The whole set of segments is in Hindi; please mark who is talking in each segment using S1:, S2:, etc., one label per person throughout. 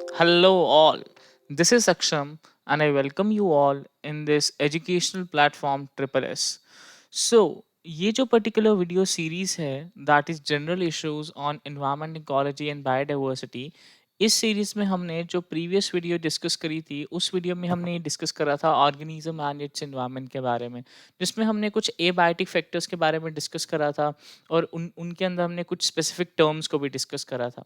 S1: Hello, all. This is Aksham, and I welcome you all in this educational platform Triple S. So, ये जो पर्टिकुलर वीडियो सीरीज है that is general issues on environment ecology and biodiversity, इस सीरीज में हमने जो प्रीवियस वीडियो डिस्कस करी थी उस वीडियो में हमने डिस्कस करा था ऑर्गेनिज्म एंड इट्स एनवायरनमेंट के बारे में, जिसमें हमने कुछ एबायोटिक फैक्टर्स के बारे में डिस्कस करा था और उनके अंदर हमने कुछ स्पेसिफिक टर्म्स को भी डिस्कस करा था।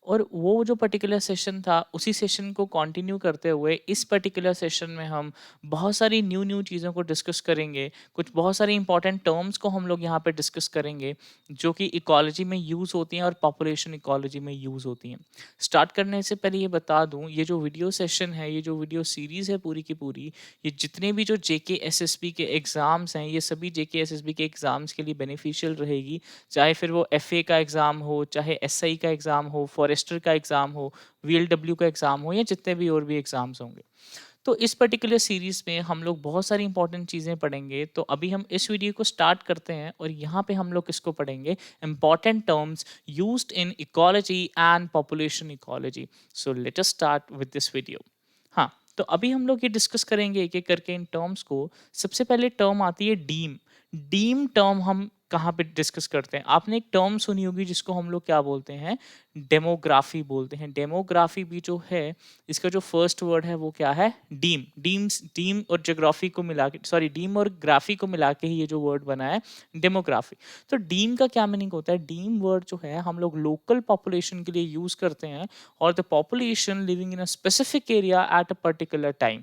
S1: और वो जो पर्टिकुलर सेशन था उसी सेशन को कंटिन्यू करते हुए इस पर्टिकुलर सेशन में हम बहुत सारी न्यू न्यू चीज़ों को डिस्कस करेंगे। कुछ बहुत सारी इंपॉर्टेंट टर्म्स को हम लोग यहाँ पे डिस्कस करेंगे जो कि इकोलॉजी में यूज़ होती हैं और पॉपुलेशन इकोलॉजी में यूज़ होती हैं। स्टार्ट करने से पहले ये बता दूं, ये जो वीडियो सेशन है, ये जो वीडियो सीरीज़ है पूरी की पूरी, ये जितने भी जो जेके एसएसबी के एग्ज़ाम्स हैं, ये सभी जेके एसएसबी के एग्ज़ाम्स के लिए बेनिफिशियल रहेगी। चाहे फिर वो एफए का एग्ज़ाम हो, चाहे एसआई का एग्ज़ाम हो, फॉरेस्टर का एग्ज़ाम हो, वीएलडब्ल्यू का एग्ज़ाम हो, या जितने भी और भी एग्ज़ाम्स होंगे। तो इस पर्टिकुलर सीरीज में हम लोग बहुत सारी इंपॉर्टेंट चीज़ें पढ़ेंगे। तो अभी हम इस वीडियो को स्टार्ट करते हैं और यहाँ पे हम लोग इसको पढ़ेंगे, important terms used in ecology and population ecology. So let us start with this video. हाँ, तो अभी हम लोग ये डिस्कस करेंगे एक एक करके इन टर्म्स को। सबसे पहले टर्म आती है डीम। डीम टर्म हम कहाँ पे डिस्कस करते हैं? आपने एक टर्म सुनी होगी जिसको हम लोग क्या बोलते हैं? डेमोग्राफी बोलते हैं। डेमोग्राफी भी जो है, इसका जो फर्स्ट वर्ड है वो क्या है? डीम। डीम और ज्योग्राफी को मिला के, सॉरी, डीम और ग्राफी को मिला के ही ये जो वर्ड बना है डेमोग्राफी। तो डीम का क्या मीनिंग होता है? डीम वर्ड जो है हम लोग लोकल पॉपुलेशन के लिए यूज करते हैं, और the population living in a specific area at a particular time.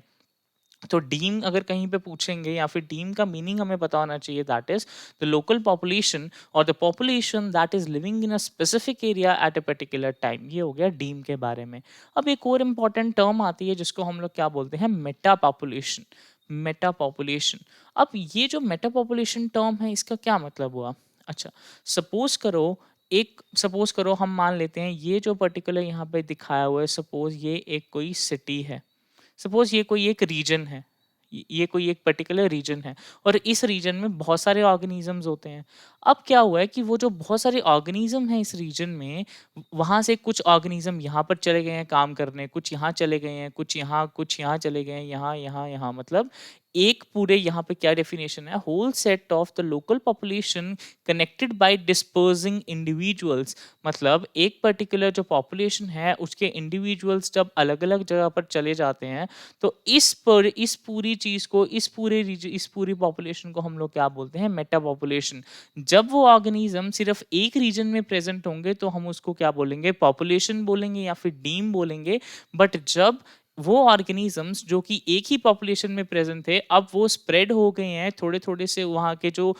S1: तो डीम अगर कहीं पे पूछेंगे या फिर डीम का मीनिंग हमें पता होना चाहिए, that is the local population और the population that is living in a specific area at a particular time. ये हो गया डीम के बारे में। अब एक और इम्पॉर्टेंट टर्म आती है जिसको हम लोग क्या बोलते हैं? Meta population. Meta population. अब ये जो मेटा पॉपुलेशन टर्म है, इसका क्या मतलब हुआ? अच्छा, सपोज करो हम मान लेते हैं ये जो पर्टिकुलर यहाँ पे दिखाया हुआ है, सपोज ये एक कोई सिटी है, सपोज ये कोई एक रीजन है, ये कोई एक पर्टिकुलर रीजन है, और इस रीजन में बहुत सारे ऑर्गेनिजम्स होते हैं। अब क्या हुआ है कि वो जो बहुत सारे ऑर्गेनिज्म हैं इस रीजन में, वहां से कुछ ऑर्गेनिज्म यहाँ पर चले गए हैं काम करने, कुछ यहाँ चले गए हैं, कुछ यहाँ चले गए हैं, यहाँ यहाँ यहाँ, मतलब एक पूरे यहाँ पे क्या डेफिनेशन है? Whole set of the local population connected by dispersing individuals. मतलब एक पर्टिकुलर जो पॉपुलेशन है उसके इंडिविजुअल्स जब अलग अलग जगह पर चले जाते हैं, तो इस पूरी चीज को, इस पूरी पॉपुलेशन को हम लोग क्या बोलते हैं? Meta population. जब वो ऑर्गेनिज्म सिर्फ एक रीजन में प्रेजेंट होंगे तो हम उसको क्या बोलेंगे? पॉपुलेशन बोलेंगे या फिर डीम बोलेंगे। बट जब वो ऑर्गेनिजम्स जो कि एक ही पॉपुलेशन में प्रेजेंट थे, अब वो स्प्रेड हो गए हैं थोड़े थोड़े से, वहाँ के जो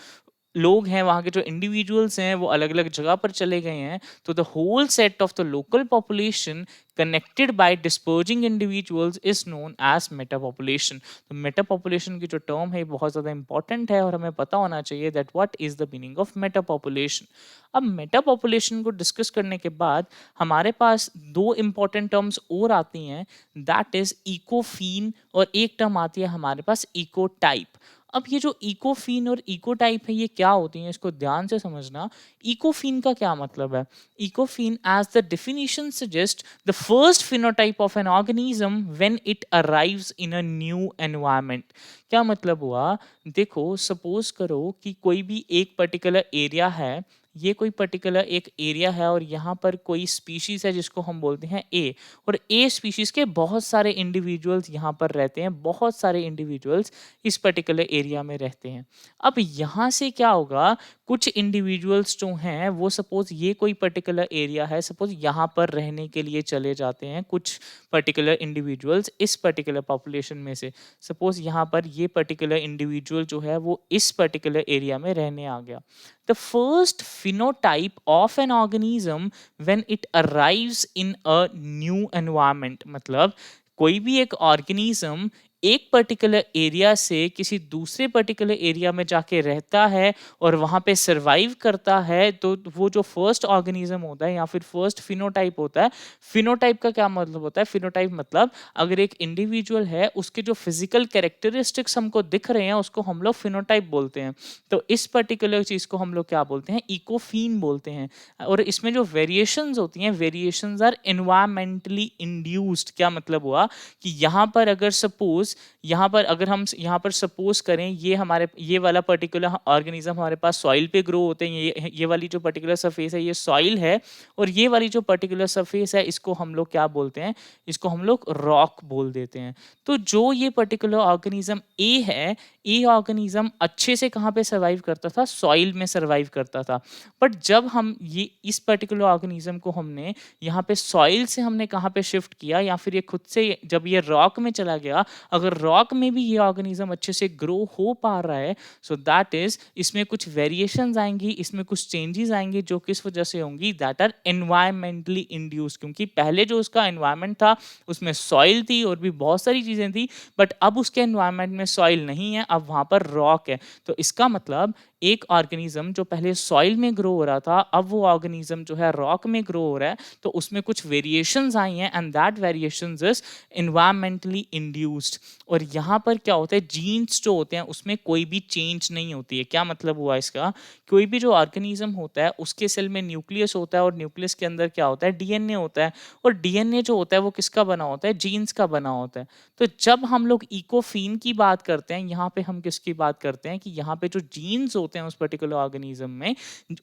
S1: लोग हैं, वहाँ के जो इंडिविजुअल्स हैं, वो अलग अलग जगह पर चले गए हैं, तो the whole set of the local population connected by dispersing individuals is known as meta population. तो मेटा पॉपुलेशन की जो टर्म है बहुत ज़्यादा इंपॉर्टेंट है और हमें पता होना चाहिए that what is the meaning of Meta population. अब मेटा पॉपुलेशन को डिस्कस करने के बाद हमारे पास दो इंपॉर्टेंट टर्म्स और आती हैं, दैट इज इकोफीन, और एक टर्म आती है हमारे पास इको टाइप। अब ये जो इकोफीन और इको टाइप है, ये क्या होती हैं? इसको ध्यान से समझना। इकोफीन का क्या मतलब है? Ecophene, as the definition suggest, the first phenotype of an organism when it arrives in a new environment। क्या मतलब हुआ? देखो, सपोज करो कि कोई भी एक पर्टिकुलर एरिया है, ये कोई पर्टिकुलर एक एरिया है और यहाँ पर कोई स्पीशीज है जिसको हम बोलते हैं ए, और ए स्पीशीज के बहुत सारे इंडिविजुअल्स यहाँ पर रहते हैं, बहुत सारे इंडिविजुअल्स इस पर्टिकुलर एरिया में रहते हैं। अब यहाँ से क्या होगा? कुछ इंडिविजुअल्स जो हैं वो, सपोज ये कोई पर्टिकुलर एरिया है, सपोज यहाँ पर रहने के लिए चले जाते हैं कुछ पर्टिकुलर इंडिविजुअल्स इस पर्टिकुलर पॉपुलेशन में से। सपोज यहाँ पर ये पर्टिकुलर इंडिविजुअल जो है वो इस पर्टिकुलर एरिया में रहने आ गया। The first phenotype of an organism when it arrives in a new environment, मतलब कोई भी एक ऑर्गेनिज्म एक पर्टिकुलर एरिया से किसी दूसरे पर्टिकुलर एरिया में जाके रहता है और वहाँ पे सर्वाइव करता है, तो वो जो फर्स्ट ऑर्गेनिज्म होता है या फिर फर्स्ट फिनोटाइप होता है। फिनोटाइप का क्या मतलब होता है? फिनोटाइप मतलब अगर एक इंडिविजुअल है, उसके जो फिजिकल कैरेक्टरिस्टिक्स हमको दिख रहे हैं, उसको हम लोग फिनोटाइप बोलते हैं। तो इस पर्टिकुलर चीज को हम लोग क्या बोलते हैं? इकोफीन बोलते हैं। और इसमें जो वेरिएशंस होती हैं, वेरिएशंस आर एनवायरमेंटली इंड्यूस्ड। क्या मतलब हुआ कि यहाँ पर अगर सपोज, यहाँ पर अगर हम यहाँ पर सपोज करें, ये वाला पर्टिकुलर ऑर्गेनिज्म हमारे पास सॉइल पे ग्रो होते हैं, ये वाली जो पर्टिकुलर सरफेस है ये सॉइल है, और ये वाली जो पर्टिकुलर सरफेस है इसको हम लोग क्या बोलते हैं? इसको हम लोग रॉक बोल देते हैं। तो जो ये पर्टिकुलर ऑर्गेनिज्म ए है, ए ऑर्गेनिज्म अच्छे से कहाँ पे सर्वाइव करता था? सॉइल में सर्वाइव करता था। बट जब हम ये इस पर्टिकुलर ऑर्गेनिज्म को हमने यहाँ पे सॉइल से हमने कहाँ पे शिफ्ट किया, या फिर ये खुद से जब ये रॉक में चला गया, अगर रॉक में भी ये ऑर्गेनिज्म अच्छे से ग्रो हो पा रहा है, सो दैट इज इसमें कुछ वेरिएशंस आएंगी, इसमें कुछ चेंजेस आएंगी, जो किस वजह से होंगी? That are environmentally induce. क्योंकि पहले जो उसका एनवायरमेंट था उसमें सॉइल थी और भी बहुत सारी चीजें थी, बट अब उसके एनवायरमेंट में सॉइल नहीं है, अब वहां पर रॉक है। तो इसका मतलब एक ऑर्गेनिज्म जो पहले सॉइल में ग्रो हो रहा था, अब वो ऑर्गेनिज्म जो है रॉक में ग्रो हो रहा है, तो उसमें कुछ वेरिएशंस आई हैं, and that variations is environmentally induced. और यहाँ पर क्या होता है? जीन्स जो होते हैं उसमें कोई भी चेंज नहीं होती है। क्या मतलब हुआ इसका? कोई भी जो ऑर्गेनिज्म होता है उसके सेल में न्यूक्लियस होता है, और न्यूक्लियस के अंदर क्या होता है? डीएनए होता है। और डीएनए जो होता है वो किसका बना होता है? जीन्स का बना होता है। तो जब हम लोग इकोफीन की बात करते हैं, यहाँ पे हम किसकी बात करते हैं? कि यहाँ पे जो जीन्स होते हैं उस पर्टिकुलर ऑर्गेनिज्म में,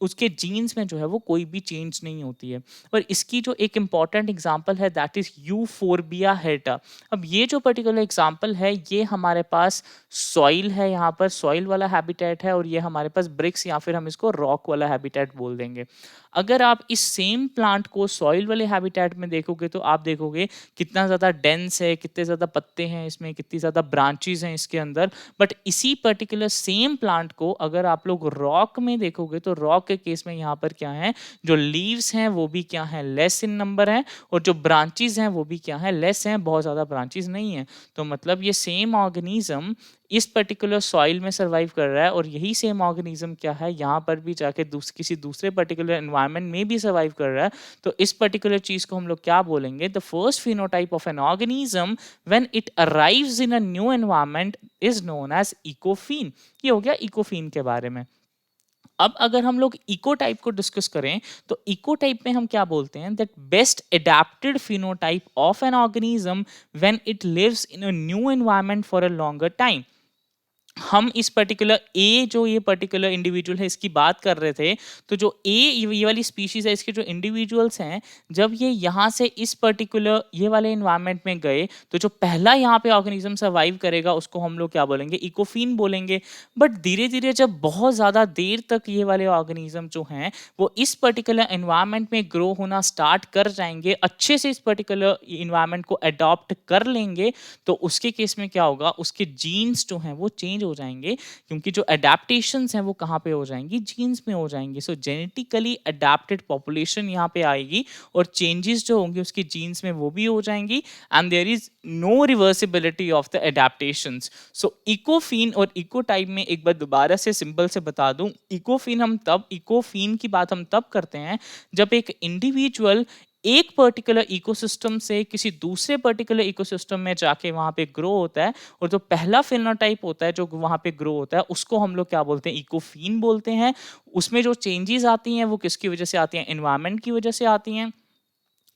S1: उसके जीन्स में जो है वो कोई भी चेंज नहीं होती है। और इसकी जो एक इंपॉर्टेंट एग्जांपल है दैट इज यूफोर्बिया हेटा। अब ये जो पर्टिकुलर एग्जांपल है, ये हमारे पास सॉइल है, यहाँ पर सॉइल वाला हैबिटेट है, और ये हमारे पास ब्रिक्स या फिर हम इसको रॉक वाला हैबिटेट बोल देंगे। अगर आप इस सेम प्लांट को सॉइल वाले हैबिटेट में देखोगे तो आप देखोगे कितना ज़्यादा डेंस है, कितने ज़्यादा पत्ते हैं इसमें, कितनी ज़्यादा ब्रांचेस हैं इसके अंदर। बट इसी पर्टिकुलर सेम प्लांट को अगर आप लोग रॉक में देखोगे तो रॉक के केस में यहाँ पर क्या है? जो लीव्स हैं वो भी क्या है? लेस इन नंबर है, और जो ब्रांचेस हैं वो भी क्या है? लेस हैं, बहुत ज़्यादा ब्रांचेस नहीं है। तो मतलब ये सेम ऑर्गेनिज्म इस पर्टिकुलर सॉइल में सर्वाइव कर रहा है, और यही सेम ऑर्गेनिज्म क्या है? यहाँ पर भी जाके किसी दूसरे पर्टिकुलर एनवायरनमेंट में भी सर्वाइव कर रहा है। तो इस पर्टिकुलर चीज को हम लोग क्या बोलेंगे? The first phenotype of an organism when it arrives in a new environment is known as ecophene. ये हो गया इकोफीन के बारे में। अब अगर हम लोग इको टाइप को डिस्कस करें, तो इको टाइप में हम क्या बोलते हैं? That best adapted phenotype of an organism when it lives in a new environment for a longer time. हम इस पर्टिकुलर ए, जो ये पर्टिकुलर इंडिविजुअल है, इसकी बात कर रहे थे। तो जो ए, ये वाली स्पीशीज है, इसके जो इंडिविजुअल्स हैं, जब ये यहाँ से इस पर्टिकुलर ये वाले इन्वायरमेंट में गए, तो जो पहला यहाँ पे ऑर्गेनिज्म सर्वाइव करेगा उसको हम लोग क्या बोलेंगे? इकोफीन बोलेंगे। बट धीरे धीरे जब बहुत ज़्यादा देर तक ये वाले ऑर्गेनिज्म जो हैं वो इस पर्टिकुलर इन्वायरमेंट में ग्रो होना स्टार्ट कर जाएंगे, अच्छे से इस पर्टिकुलर इन्वायरमेंट को अडॉप्ट कर लेंगे, तो उसके केस में क्या होगा? उसके जीन्स जो हैं वो चेंज हो जाएंगे, क्योंकि जो अडेप्टेशंस हैं वो कहाँ पे हो जाएंगी? जीन्स में हो जाएंगी। सो जेनेटिकली अडेप्टेड पॉपुलेशन यहाँ पे आएगी, और चेंजेस जो होंगे उसकी जीन्स में वो भी हो जाएंगी, and there is no reversibility of the adaptations. So ecophene और इकोटाइप में एक बार दोबारा से सिंपल से बता दूं, इकोफीन की बात हम तब करते हैं जब एक इंडिविजुअल एक पर्टिकुलर इकोसिस्टम से किसी दूसरे पर्टिकुलर इकोसिस्टम में जाके वहां पे ग्रो होता है, और जो पहला फिनोटाइप होता है जो वहां पे ग्रो होता है उसको हम लोग क्या बोलते हैं? इकोफीन बोलते हैं। उसमें जो चेंजेस आती हैं वो किसकी वजह से आती हैं? एनवायरनमेंट की वजह से आती हैं।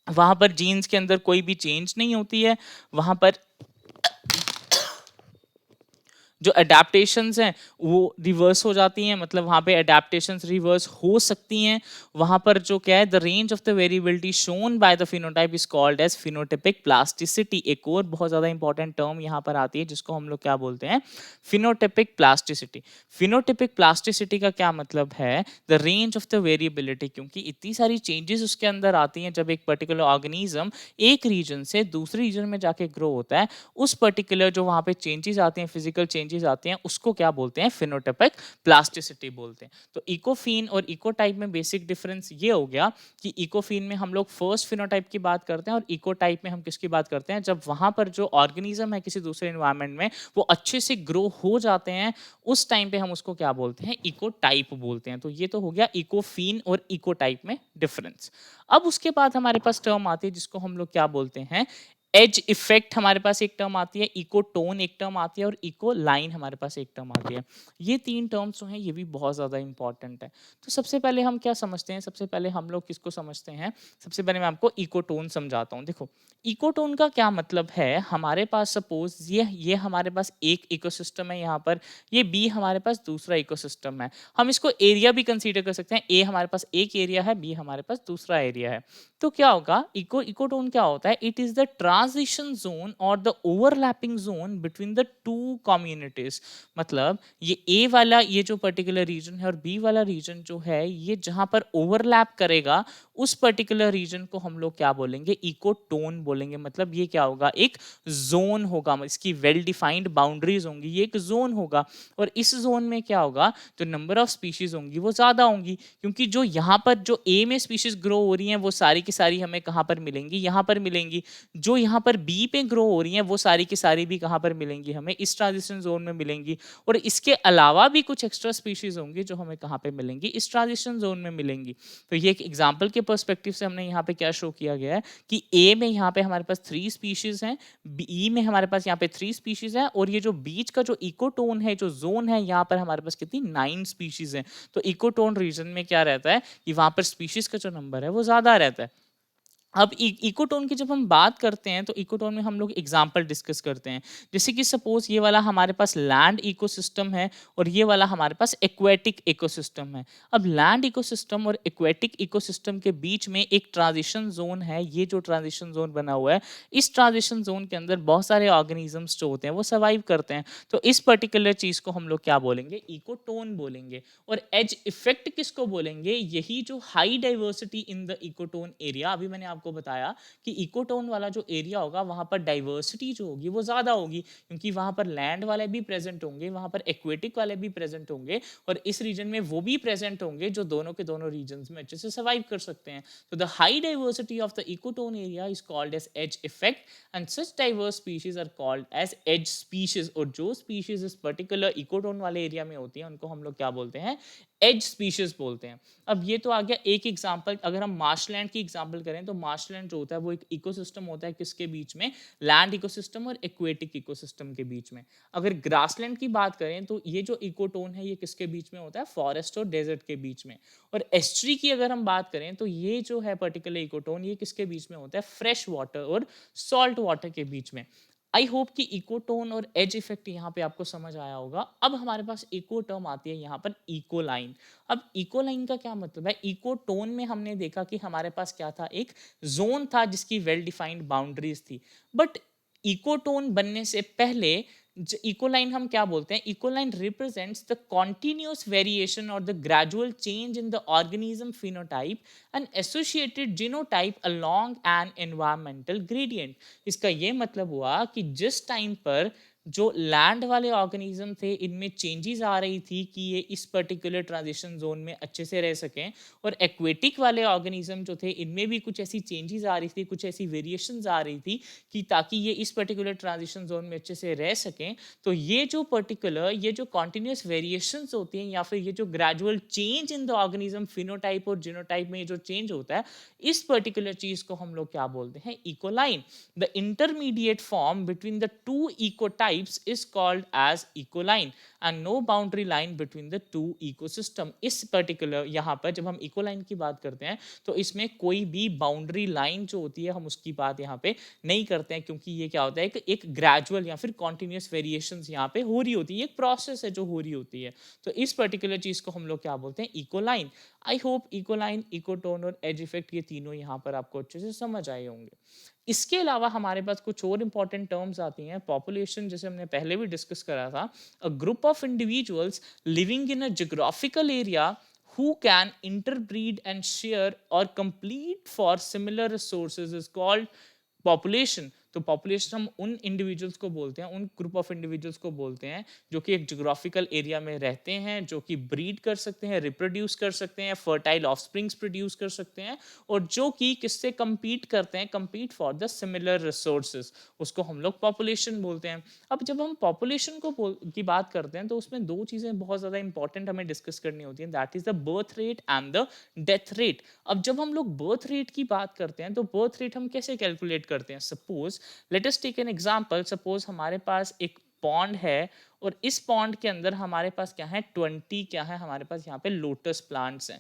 S1: वहां पर जीन्स के अंदर कोई भी चेंज नहीं होती है। वहां पर जो अडेप्टेशंस हैं वो रिवर्स हो जाती हैं, मतलब वहाँ पे अडेप्टेशंस रिवर्स हो सकती हैं। वहाँ पर जो क्या है, the range of the variability shown by the phenotype is called as phenotypic plasticity. एक और बहुत ज़्यादा इंपॉर्टेंट टर्म यहाँ पर आती है जिसको हम लोग क्या बोलते हैं? Phenotypic plasticity. फिनोटिपिक प्लास्टिसिटी का क्या मतलब है? The range of the variability, क्योंकि इतनी सारी चेंजेस उसके अंदर आती हैं जब एक पर्टिकुलर ऑर्गेनिज्म एक रीजन से दूसरे रीजन में जाके ग्रो होता है। उस पर्टिकुलर जो वहाँ पे चेंजेस आते हैं, फिजिकल चेंजेस चेंजेस आते हैं उसको क्या बोलते हैं, फिनोटाइपिक प्लास्टिसिटी बोलते हैं। तो इकोफिन और इकोटाइप में बेसिक डिफरेंस ये हो गया कि इकोफिन में हम लोग फर्स्ट फिनोटाइप की बात करते हैं और इकोटाइप में हम किसकी बात करते हैं, जब वहां पर जो ऑर्गेनिज्म है किसी दूसरे एनवायरनमेंट में वो अच्छे से ग्रो हो जाते हैं, उस टाइम पे हम उसको क्या बोलते हैं, इकोटाइप बोलते हैं। तो ये तो हो गया इकोफिन और इकोटाइप में डिफरेंस। अब उसके बाद हमारे पास टर्म आती है जिसको हम लोग क्या बोलते हैं, एज इफेक्ट हमारे पास एक टर्म आती है, इको टोन एक टर्म आती है और इको लाइन हमारे पास एक टर्म आती है। ये तीन टर्म्स जो हैं ये भी बहुत ज़्यादा इंपॉर्टेंट है। तो सबसे पहले हम क्या समझते हैं, सबसे पहले हम लोग किसको समझते हैं, सबसे पहले मैं आपको इको टोन समझाता हूँ। देखो इको टोन का क्या मतलब है, हमारे पास सपोज ये हमारे पास एक इकोसिस्टम है, यहाँ पर ये बी हमारे पास दूसरा इकोसिस्टम है। हम इसको एरिया भी कंसीडर कर सकते हैं, ए हमारे पास एक एरिया है, बी हमारे पास दूसरा एरिया है। तो क्या होगा, इकोटोन क्या होता है, it is the transition zone और the overlapping zone between the two communities. मतलब ये ए वाला ये जो पर्टिकुलर रीजन है और बी वाला रीजन जो है, ये जहां पर ओवरलैप करेगा उस पर्टिकुलर रीजन को हम लोग क्या बोलेंगे, इकोटोन बोलेंगे। मतलब ये क्या होगा, एक जोन होगा, इसकी वेल डिफाइंड बाउंड्रीज होंगी, ये एक जोन होगा। और इस जोन में क्या होगा, जो नंबर ऑफ स्पीशीज होंगी वो ज्यादा होंगी, क्योंकि जो यहाँ पर जो ए में स्पीशीज ग्रो हो रही हैं वो सारी की सारी हमें कहाँ पर मिलेंगी, यहाँ पर मिलेंगी। जो यहाँ पर बी पे ग्रो हो रही हैं वो सारी की सारी भी कहाँ पर मिलेंगी, हमें इस ट्रांजिशन जोन में मिलेंगी। और इसके अलावा भी कुछ एक्स्ट्रा स्पीशीज होंगी जो हमें कहाँ पे मिलेंगी, इस ट्रांजिशन जोन में मिलेंगी। तो ये एक एग्जाम्पल के पर्सपेक्टिव से हमने यहाँ पे क्या शो किया गया है कि ए में यहाँ पे हमारे पास 3 स्पीशीज हैं, बी में हमारे पास यहाँ पे 3 स्पीशीज हैं, और ये जो बीच का जो इकोटोन है, जो जोन है, यहाँ पर हमारे पास कितनी 9 स्पीशीज हैं। तो इकोटोन रीजन में क्या रहता है कि वहां पर स्पीशीज का जो नंबर है वो ज्यादा रहता है। अब इकोटोन की जब हम बात करते हैं तो इकोटोन में हम लोग एग्जांपल डिस्कस करते हैं। जैसे कि सपोज ये वाला हमारे पास लैंड इकोसिस्टम है और ये वाला हमारे पास एक्वेटिक इकोसिस्टम है। अब लैंड इकोसिस्टम और एक्वेटिक इकोसिस्टम के बीच में एक ट्रांजिशन जोन है, ये जो ट्रांजिशन जोन बना हुआ है, इस ट्रांजिशन जोन के अंदर बहुत सारे ऑर्गेनिजम्स जो होते हैं वो सर्वाइव करते हैं। तो इस पर्टिकुलर चीज को हम लोग क्या बोलेंगे, इकोटोन बोलेंगे। और एज इफेक्ट किसको बोलेंगे, यही जो high diversity in the ecotone area, अभी मैंने आपको बताया कि इकोटोन वाला जो एरिया होगा वहां पर डाइवर्सिटी जो होगी वो ज्यादा होगी, क्योंकि वहां पर लैंड वाले भी प्रेजेंट होंगे, वहां पर एक्वेटिक वाले भी प्रेजेंट होंगे, और इस रीजन में वो भी प्रेजेंट होंगे जो दोनों के दोनों रीजन में अच्छे से सर्वाइव कर सकते हैं। तो the high diversity of the ecotone area is called as edge effect, and such diverse species are called as edge species. और जो स्पीशीज इस पर्टिकुलर इकोटोन वाले एरिया में होती हैं उनको हम लोग क्या बोलते हैं, एज स्पीशीज बोलते हैं। अब ये तो आ गया एक एग्जांपल। अगर हम मार्शलैंड की एग्जांपल करें तो मार्शलैंड जो होता है वो एक इकोसिस्टम होता है, किसके बीच में, लैंड इकोसिस्टम और एक्वेटिक इकोसिस्टम के बीच में। अगर ग्रासलैंड की बात करें तो ये जो इकोटोन है ये किसके बीच में होता है, फॉरेस्ट और डेजर्ट के बीच में। और एस्ट्री की अगर हम बात करें तो ये जो है पर्टिकुलर इकोटोन ये किसके बीच में होता है, फ्रेश वाटर और सॉल्ट वाटर के बीच में। आई होप कि इकोटोन और एज इफेक्ट यहाँ पे आपको समझ आया होगा। अब हमारे पास इको टर्म आती है यहाँ पर, इको लाइन। अब इको लाइन का क्या मतलब है, इको टोन में हमने देखा कि हमारे पास क्या था, एक जोन था जिसकी वेल डिफाइंड बाउंड्रीज थी। बट इको टोन बनने से पहले इको लाइन हम क्या बोलते हैं, ecocline represents the continuous variation और the gradual change in the organism phenotype and associated genotype along an environmental gradient. इसका ये मतलब हुआ कि जिस टाइम पर जो लैंड वाले ऑर्गेनिज्म थे इनमें चेंजेस आ रही थी कि ये इस पर्टिकुलर ट्रांजिशन जोन में अच्छे से रह सकें, और एक्वेटिक वाले ऑर्गेनिज्म जो थे इनमें भी कुछ ऐसी चेंजेस आ रही थी, कुछ ऐसी वेरिएशंस आ रही थी कि ताकि ये इस पर्टिकुलर ट्रांजिशन जोन में अच्छे से रह सकें। तो ये जो पर्टिकुलर ये जो कॉन्टिन्यूस वेरिएशंस होती हैं या फिर ये जो gradual change in the organism phenotype और जीनोटाइप में ये जो चेंज होता है, इस पर्टिकुलर चीज को हम लोग क्या बोलते हैं, ecocline. The intermediate form between the two ecotypes is called as ecocline and no boundary line between the two ecosystem. इस पर्टिकुलर यहाँ पर जब हम इकोलाइन की बात करते हैं तो इसमें कोई भी बाउंड्री लाइन जो होती है हम उसकी बात यहाँ पे नहीं करते हैं, क्योंकि ये क्या होता है, एक ग्रेजुअल या फिर कॉन्टिन्यूस वेरिएशंस यहाँ पे हो रही होती है, एक प्रोसेस है जो हो रही होती है। तो इस पर्टिकुलर चीज को हम लोग क्या बोलते हैं, इकोलाइन। आई होप इकोलाइन, इकोटोन और एज इफेक्ट ये तीनों यहाँ पर आपको अच्छे से समझ आए होंगे। इसके अलावा हमारे पास कुछ और इंपॉर्टेंट टर्म्स आती हैं। पॉपुलेशन, जैसे हमने पहले भी डिस्कस करा था, a group of individuals living in a geographical area who can interbreed and share or compete for similar resources is called population. तो पॉपुलेशन हम उन इंडिविजुअल्स को बोलते हैं, उन ग्रुप ऑफ इंडिविजुअल्स को बोलते हैं जो कि एक ज्योग्राफिकल एरिया में रहते हैं, जो कि ब्रीड कर सकते हैं, रिप्रोड्यूस कर सकते हैं, फर्टाइल ऑफस्प्रिंग्स प्रोड्यूस कर सकते हैं, और जो कि किससे compete करते हैं, compete for the similar resources, उसको हम लोग पॉपुलेशन बोलते हैं। अब जब हम पॉपुलेशन की बात करते हैं तो उसमें दो चीजें बहुत ज्यादा इंपॉर्टेंट हमें डिस्कस करनी होती हैं, that is the birth rate and the death rate. अब जब हम लोग बर्थ रेट की बात करते हैं तो बर्थ रेट हम कैसे कैलकुलेट करते हैं? Suppose let us take an example, suppose हमारे पास एक पॉन्ड है, और इस पॉन्ड के अंदर हमारे पास क्या है, 20 क्या है हमारे पास यहाँ पे लोटस प्लांट्स हैं,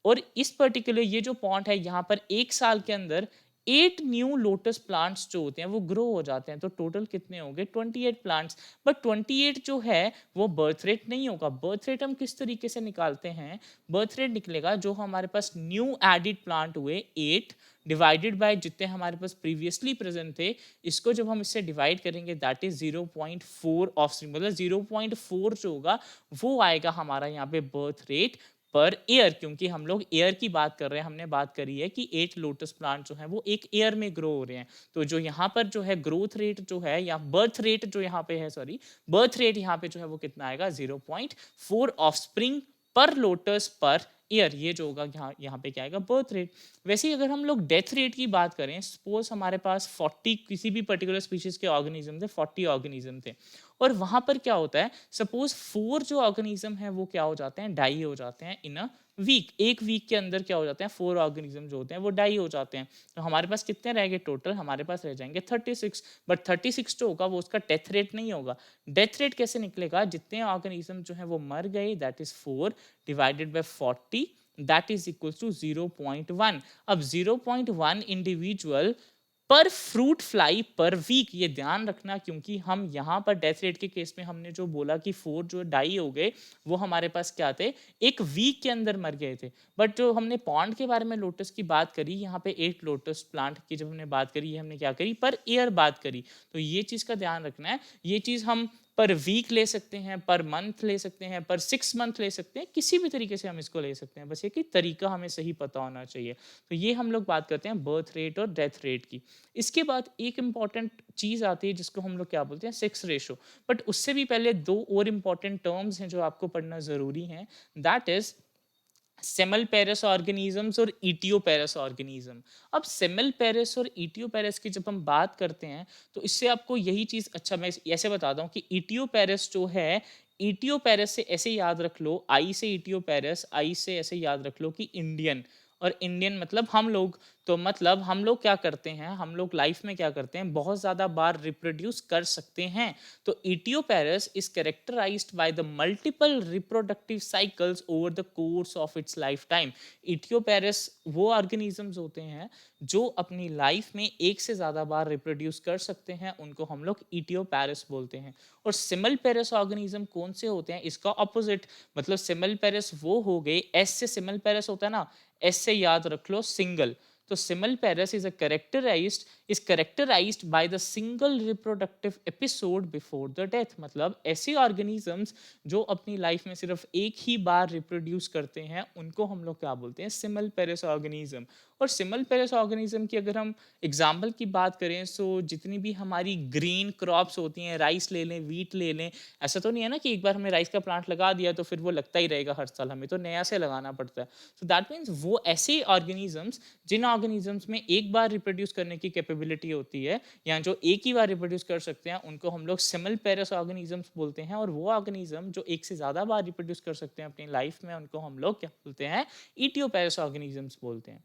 S1: और इस पर्टिकुलर ये जो पॉन्ड है यहाँ पर एक साल के अंदर 8 न्यू लोटस प्लांट्स जो होते हैं वो ग्रो हो जाते हैं, तो टोटल कितने हो गए, 28 प्लांट्स। बट 28 जो है वो बर्थ रेट नहीं होगा। बर्थ रेट हम किस तरीके से निकालते हैं? बर्थ रेट निकलेगा जो हमारे पास न्यू एडिड प्लांट हुए 8 डिवाइडेड बाय जितने हमारे पास प्रीवियसली प्रेजेंट थे, इसको जब हम इससे डिवाइड करेंगे दैट इज 0.4 ऑफस्प्रिंग, मतलब 0.4 जो होगा वो आएगा हमारा यहाँ पे बर्थ रेट पर ईयर। क्योंकि हम लोग एयर की बात कर रहे हैं, हमने बात करी है कि 8 लोटस प्लांट जो है वो एक एयर में ग्रो हो रहे हैं, तो जो यहाँ पर जो है ग्रोथ रेट जो है या बर्थ रेट जो यहाँ पे है, सॉरी, बर्थ रेट यहाँ पे जो है वो कितना आएगा, 0.4 ऑफस्प्रिंग पर लोटस पर ईयर, ये जो होगा यहाँ पे क्या आएगा, बर्थ रेट। वैसे ही अगर हम लोग डेथ रेट की बात करें, सपोज हमारे पास 40 किसी भी पर्टिकुलर स्पीशीज के ऑर्गेनिज्म थे, 40 ऑर्गेनिज्म थे, और वहां पर क्या होता है, सपोज 4 जो ऑर्गेनिज्म है वो क्या हो जाते हैं, डाई हो जाते हैं इन अ वीक। एक वीक के अंदर क्या हो जाते हैं, 4 ऑर्गेनिज्म जो होते हैं वो डाई हो जाते हैं, तो हमारे पास कितने रह गए टोटल, हमारे पास रह जाएंगे 36। बट 36 जो होगा वो उसका डेथ रेट नहीं होगा। डेथ रेट कैसे निकलेगा, जितने ऑर्गेनिज्म जो है वो मर गए that is 4 divided by 40 that is equal to 0.1। अब 0.1 इंडिविजुअल पर फ्रूट फ्लाई पर वीक, ये ध्यान रखना, क्योंकि हम यहाँ पर डेथ रेट के केस में हमने जो बोला कि 4 जो डाई हो गए वो हमारे पास क्या थे, एक वीक के अंदर मर गए थे। बट जो हमने पॉन्ड के बारे में लोटस की बात करी, यहाँ पे 8 लोटस प्लांट की जब हमने बात करी, ये हमने क्या करी, पर ईयर बात करी। तो ये चीज का ध्यान रखना है, ये चीज हम पर वीक ले सकते हैं, पर मंथ ले सकते हैं, पर 6 मंथ ले सकते हैं, किसी भी तरीके से हम इसको ले सकते हैं, बस ये कि तरीका हमें सही पता होना चाहिए। तो ये हम लोग बात करते हैं बर्थ रेट और डेथ रेट की। इसके बाद एक इंपॉर्टेंट चीज आती है जिसको हम लोग क्या बोलते हैं, सेक्स रेशो। बट उससे भी पहले दो और इंपॉर्टेंट टर्म्स हैं जो आपको पढ़ना जरूरी है, दैट इज सेमल पेरस ऑर्गेनिजम्स और ईटियो पेरस ऑर्गेनिज्म। अब सेमल पेरस और ईटियो पेरस की जब हम बात करते हैं तो इससे आपको यही चीज, अच्छा मैं ऐसे बताता हूँ कि ईटियो पेरस जो है, ईटियो पेरस से ऐसे याद रख लो, आई से ईटियो पेरस, आई से ऐसे याद रख लो कि इंडियन, और इंडियन मतलब हम लोग। तो मतलब हम लोग क्या करते हैं, हम लोग लाइफ में क्या करते हैं, बहुत ज्यादा बार रिप्रोड्यूस कर सकते हैं। तो iteroparous is characterized by the multiple reproductive cycles over the course of its life time. Iteroparous वो ऑर्गेनिजम्स होते हैं जो अपनी लाइफ में एक से ज्यादा बार रिप्रोड्यूस कर सकते हैं, उनको हम लोग इटियोपेरस बोलते हैं। और सिमल पेरस ऑर्गेनिज्म कौन से होते हैं, इसका ऑपोजिट, मतलब सिमल पेरस वो हो गए, एस से सिमल पेरस होता है ना, एस से याद रख लो सिंगल। तो semelparous is characterized by the single reproductive episode before the death. मतलब ऐसे ऑर्गेनिजम्स जो अपनी लाइफ में सिर्फ एक ही बार रिप्रोड्यूस करते हैं, उनको हम लोग क्या बोलते हैं, सिमल पेरस ऑर्गेनिज्म। और सिमल पेरस ऑर्गेनिज्म की अगर हम एग्जाम्पल की बात करें, सो जितनी भी हमारी ग्रीन क्रॉप्स होती हैं, राइस ले लें, वीट ले लें, ऐसा तो नहीं है ना कि एक बार हमने राइस का प्लांट लगा दिया तो फिर वो लगता ही रहेगा हर साल, हमें तो नया से लगाना पड़ता है। सो दैट मीन्स वो ऐसे ऑर्गेनिजम्स जिन ऑर्गेनिजम्स में एक बार रिप्रोड्यूस करने की कैपेबिलिटी होती है, या जो एक ही बार रिप्रोड्यूस कर सकते हैं, उनको हम लोग सिमल पेरस ऑर्गेनिजम्स बोलते हैं। और वो ऑर्गेनिज्म जो एक से ज्यादा बार रिप्रोड्यूस कर सकते हैं अपनी लाइफ में, उनको हम लोग क्या बोलते हैं, इटियोपेरस ऑर्गेनिजम्स बोलते हैं।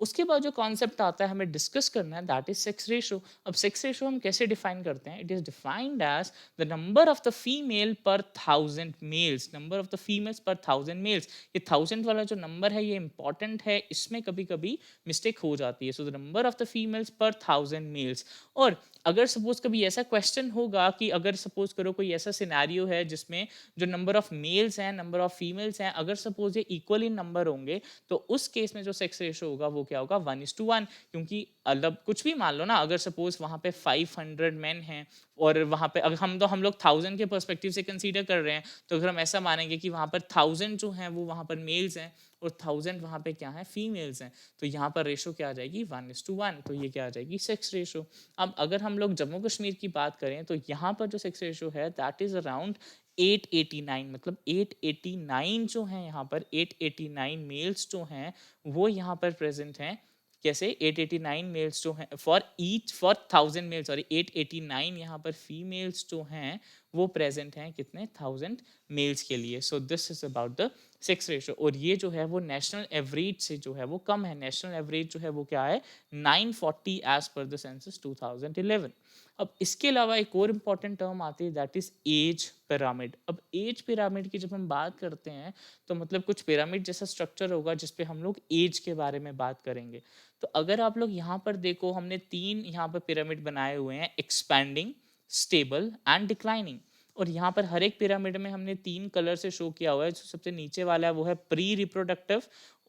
S1: उसके बाद जो कॉन्सेप्ट आता है हमें डिस्कस करना है, दैट इज सेक्स रेशो। अब सेक्स रेशो हम कैसे डिफाइन करते हैं, it is defined as the number of the female per 1000 males, number of the females per 1000 mails. ये 1000 वाला जो नंबर है ये इंपॉर्टेंट है, इसमें कभी कभी मिस्टेक हो जाती है। So the number of the females per 1000 mails. और अगर सपोज कभी ऐसा क्वेश्चन होगा कि अगर सपोज करो कोई ऐसा सिनेरियो है जिसमें जो नंबर ऑफ मेल्स हैं, नंबर ऑफ फीमेल्स हैं, अगर सपोज ये इक्वल इन नंबर होंगे, तो उस केस में जो सेक्स रेशो होगा वो वो क्या होगा 1:1, क्योंकि मतलब कुछ भी मान लो ना, अगर सपोज वहाँ पे 500 मेन हैं और वहाँ पे अगर हम लोग 1000 के पर्सपेक्टिव से कंसीडर कर रहे हैं, तो अगर हम ऐसा मानेंगे कि वहाँ पर 1000 जो हैं वो वहाँ पर मेल्स हैं और 1000 वहाँ पे क्या है फीमेल्स हैं, तो यहाँ पर रेशो क्या आ जाएगी 1:1, तो ये क्या आ जाएगी सेक्स रेशो। अब अगर हम लोग जम्मू कश्मीर की बात करें तो यहाँ पर जो सेक्स रेशो है दैट इज अराउंड 889, मतलब 889 जो है यहाँ पर 889 मेल्स जो हैं वो यहाँ पर प्रेजेंट हैं। कैसे 889 मेल्स जो हैं फॉर 1000 मेल्स, सॉरी 889 यहाँ पर फीमेल्स जो हैं वो प्रेजेंट हैं कितने 1000 मेल्स के लिए। सो this is about the sex ratio, और ये जो है वो नेशनल एवरेज से जो है वो कम है। नेशनल एवरेज जो है वो क्या है 940 एज पर द सेंसस 2011। अब इसके अलावा एक और इम्पॉर्टेंट टर्म आती है दैट इज एज पिरामिड। अब एज पिरामिड की जब हम बात करते हैं तो मतलब कुछ पिरामिड जैसा स्ट्रक्चर होगा जिसपे हम लोग एज के बारे में बात करेंगे। तो अगर आप लोग यहाँ पर देखो, हमने 3 यहाँ पर पिरामिड बनाए हुए हैं, एक्सपैंडिंग, स्टेबल एंड डिक्लाइनिंग। और यहाँ पर हर एक पिरामिड में हमने 3 कलर से शो किया हुआ है। जो सबसे नीचे वाला है वो है प्री रिप्रोडक्टिव,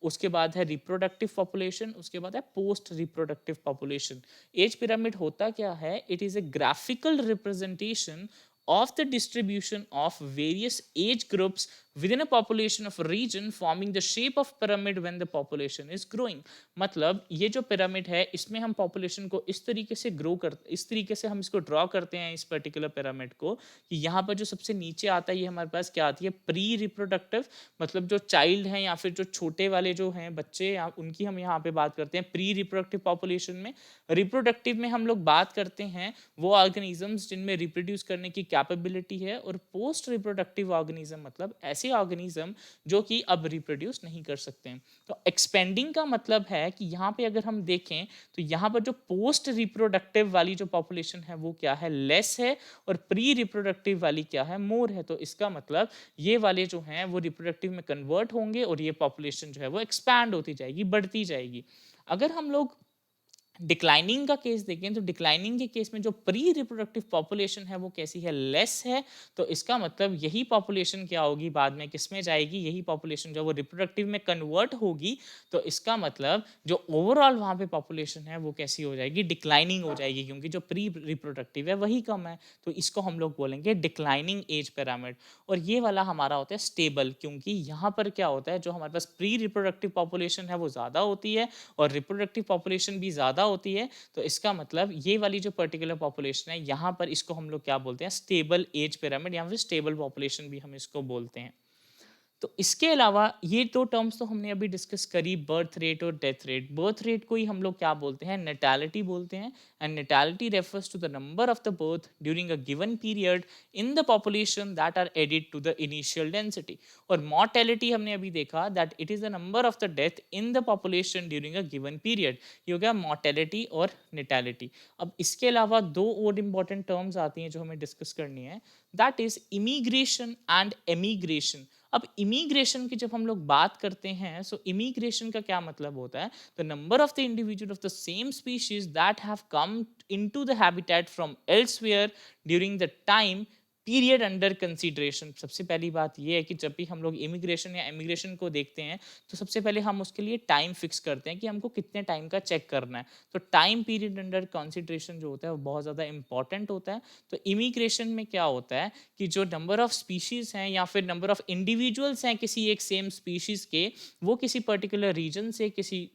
S1: उसके बाद है रिप्रोडक्टिव पॉपुलेशन, उसके बाद है post reproductive population. Age pyramid होता क्या है, it is a graphical representation of the distribution of various age groups within a population of a region forming the shape of pyramid when the population is growing। मतलब ये जो पिरामिड है इसमें हम पॉपुलेशन को इस तरीके से ग्रो कर, इस तरीके से हम इसको ड्रॉ करते हैं इस पर्टिकुलर पिरामिड को, कि यहाँ पर जो सबसे नीचे आता है ये हमारे पास क्या आती है प्री रिप्रोडक्टिव, मतलब जो चाइल्ड हैं या फिर जो छोटे वाले जो हैं बच्चे उनकी हम यहाँ पे बात करते हैं प्री रिप्रोडक्टिव पॉपुलेशन में। रिप्रोडक्टिव में हम लोग बात करते हैं वो ऑर्गेनिजम्स जिनमें रिप्रोड्यूस करने की कैपेबिलिटी है, और पोस्ट रिप्रोडक्टिव ऑर्गेनिज्म मतलब ऐसे ऑर्गेनिज्म जो कि अब रिप्रोड्यूस नहीं कर सकते हैं। तो एक्सपेंडिंग का मतलब है कि यहाँ पे अगर हम देखें तो यहाँ पर जो पोस्ट रिप्रोडक्टिव वाली जो पॉपुलेशन है वो क्या है लेस है, और प्री रिप्रोडक्टिव वाली क्या है मोर है। तो इसका मतलब ये वाले जो हैं वो रिप्रोडक्टिव में कन्वर्ट होंगे और ये पॉपुलेशन जो है वो एक्सपैंड होती जाएगी, बढ़ती जाएगी। अगर हम लोग डिक्लाइनिंग का केस देखें तो डिक्लाइनिंग के केस में जो प्री रिप्रोडक्टिव पॉपुलेशन है वो कैसी है लेस है। तो इसका मतलब यही पॉपुलेशन क्या होगी बाद में किस में जाएगी, यही पॉपुलेशन जो वो रिप्रोडक्टिव में कन्वर्ट होगी। तो इसका मतलब जो ओवरऑल वहाँ पे पॉपुलेशन है वो कैसी हो जाएगी डिक्लाइनिंग हो जाएगी, क्योंकि जो प्री रिप्रोडक्टिव है वही कम है। तो इसको हम लोग बोलेंगे डिक्लाइनिंग एज पिरामिड। और ये वाला हमारा होता है स्टेबल, क्योंकि यहाँ पर क्या होता है जो हमारे पास प्री रिप्रोडक्टिव पॉपुलेशन है वो ज़्यादा होती है और रिप्रोडक्टिव पॉपुलेशन भी ज़्यादा होती है। तो इसका मतलब ये वाली जो पर्टिकुलर पॉपुलेशन है यहाँ पर इसको हम लोग क्या बोलते हैं स्टेबल एज पिरामिड या फिर स्टेबल पॉपुलेशन भी हम इसको बोलते हैं। तो इसके अलावा ये 2 टर्म्स तो हमने अभी डिस्कस करी, बर्थ रेट और डेथ रेट। बर्थ रेट को ही हम लोग क्या बोलते हैं नेटैलिटी बोलते हैं, and natality refers to the number of the birth during a given period in the population that are added to the initial density. और मॉर्टेलिटी हमने अभी देखा that it is the number of the death in the population during a given period. ये हो गया मॉर्टेलिटी और नेटैलिटी। अब इसके अलावा 2 और इंपॉर्टेंट टर्म्स आती हैं जो हमें डिस्कस करनी है, that is immigration and emigration. अब इमिग्रेशन की जब हम लोग बात करते हैं सो इमिग्रेशन का क्या मतलब होता है, the number of the individual of the same species that have come into the habitat from elsewhere during the time period under consideration. सबसे पहली बात यह है कि जब भी हम लोग इमिग्रेशन या इमिग्रेशन को देखते हैं तो सबसे पहले हम उसके लिए टाइम फिक्स करते हैं कि हमको कितने टाइम का चेक करना है। तो टाइम पीरियड अंडर कंसीडरेशन जो होता है वो बहुत ज़्यादा इंपॉर्टेंट होता है। तो इमिग्रेशन में क्या होता है कि जो नंबर ऑफ स्पीशीज हैं या फिर नंबर ऑफ इंडिविजुअल्स हैं किसी एक सेम स्पीशीज के, वो किसी पर्टिकुलर रीजन से किसी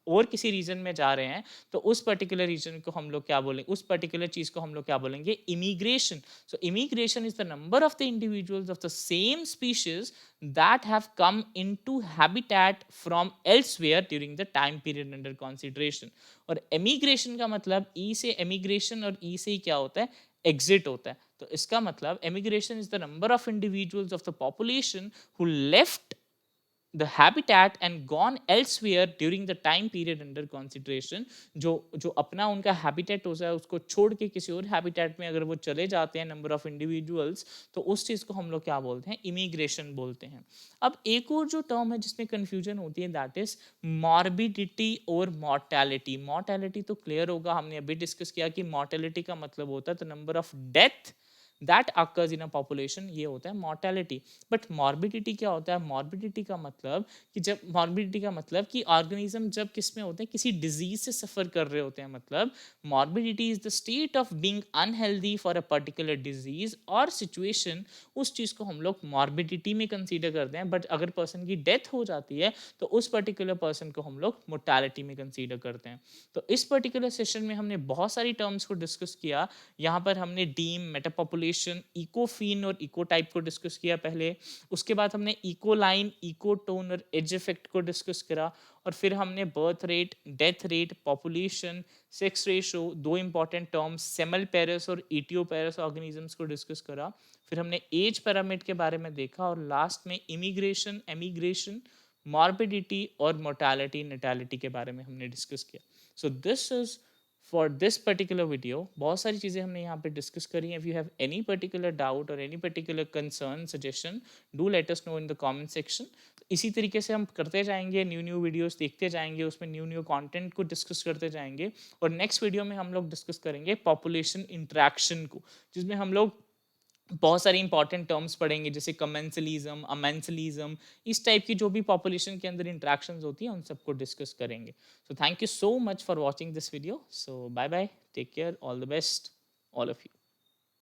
S1: और किसी रीजन में जा रहे हैं, तो उस पर्टिकुलर रीजन को हम लोग क्या बोलेंगे, उस पर्टिकुलर चीज को हम लोग क्या बोलेंगे immigration. So immigration is the number of the individuals of the same species that have come into habitat from elsewhere during the time period under consideration। और emigration का मतलब ई से emigration और ई से ही क्या होता है exit होता है। तो इसका मतलब emigration is the number of individuals of the population who left the habitat and gone elsewhere during the time period under consideration। जो जो अपना उनका हैबिटेट होता है उसको छोड़ के किसी और हैबिटेट में अगर वो चले जाते हैं नंबर ऑफ इंडिविजुअल्स, तो उस चीज़ को हम लोग क्या बोलते हैं इमिग्रेशन बोलते हैं। अब एक और जो टर्म है जिसमें कंफ्यूजन होती है दैट इज मॉर्बिडिटी और मॉर्टैलिटी। मॉर्टैलिटी तो क्लियर होगा, हमने अभी डिस्कस किया कि मॉर्टैलिटी का मतलब होता है the number of death that occurs in a population, ये होता है मॉर्टेलिटी। बट मॉर्बिडिटी क्या होता है? मॉर्बिडिटी का मतलब कि ऑर्गेनिज्म जब किस में होते हैं, किसी डिजीज से सफर कर रहे होते हैं। मतलब morbidity is the state of being unhealthy for a particular disease और सिचुएशन। उस चीज को हम लोग मॉर्बिडिटी में कंसीडर करते हैं। बट अगर पर्सन की डेथ हो जाती है तो उस पर्टिकुलर पर्सन को हम लोग मोर्टालिटी में कंसीडर करते हैं। तो इस पर्टिकुलर सेशन में हमने बहुत सारी टर्म्स को डिस्कस किया। यहाँ पर हमने डीम, मेटापॉपुलेशन, इकोफीन और इकोटाइप को डिस्कस किया पहले। उसके बाद हमने इकोलाइन, इकोटोन और एज इफेक्ट को डिस्कस करा। और फिर हमने birth rate, death rate, population, sex ratio, दो इंपॉर्टेंट टर्म्स सेमल पेरस और इटियोपेरस ऑर्गेनिजम्स को डिस्कस करा। फिर हमने एज पिरामिड के बारे में देखा और लास्ट में इमिग्रेशन, एमिग्रेशन, मॉर्बिडिटी और मोर्टालिटी, नेटालिटी के बारे में हमने डिस्कस किया। So this is for this particular video. बहुत सारी चीज़ें हमने यहाँ पे डिस्कस करी हैं। If you have any particular doubt और any particular concern, suggestion, do let us know in the comment section. इसी तरीके से हम करते जाएंगे, न्यू न्यू वीडियोस देखते जाएंगे, उसमें न्यू न्यू कंटेंट को डिस्कस करते जाएंगे। और नेक्स्ट वीडियो में हम लोग डिस्कस करेंगे पॉपुलेशन इंट्रैक्शन को, जिसमें हम लोग बहुत सारी इंपॉर्टेंट टर्म्स पढ़ेंगे, जैसे कमेंसलिज्म, अमेंसलिज्म, इस टाइप की जो भी पॉपुलेशन के अंदर इंट्रैक्शंस होती हैं उन सबको डिस्कस करेंगे। So thank you so much for watching this video. So bye bye, take care, all the best, all of you.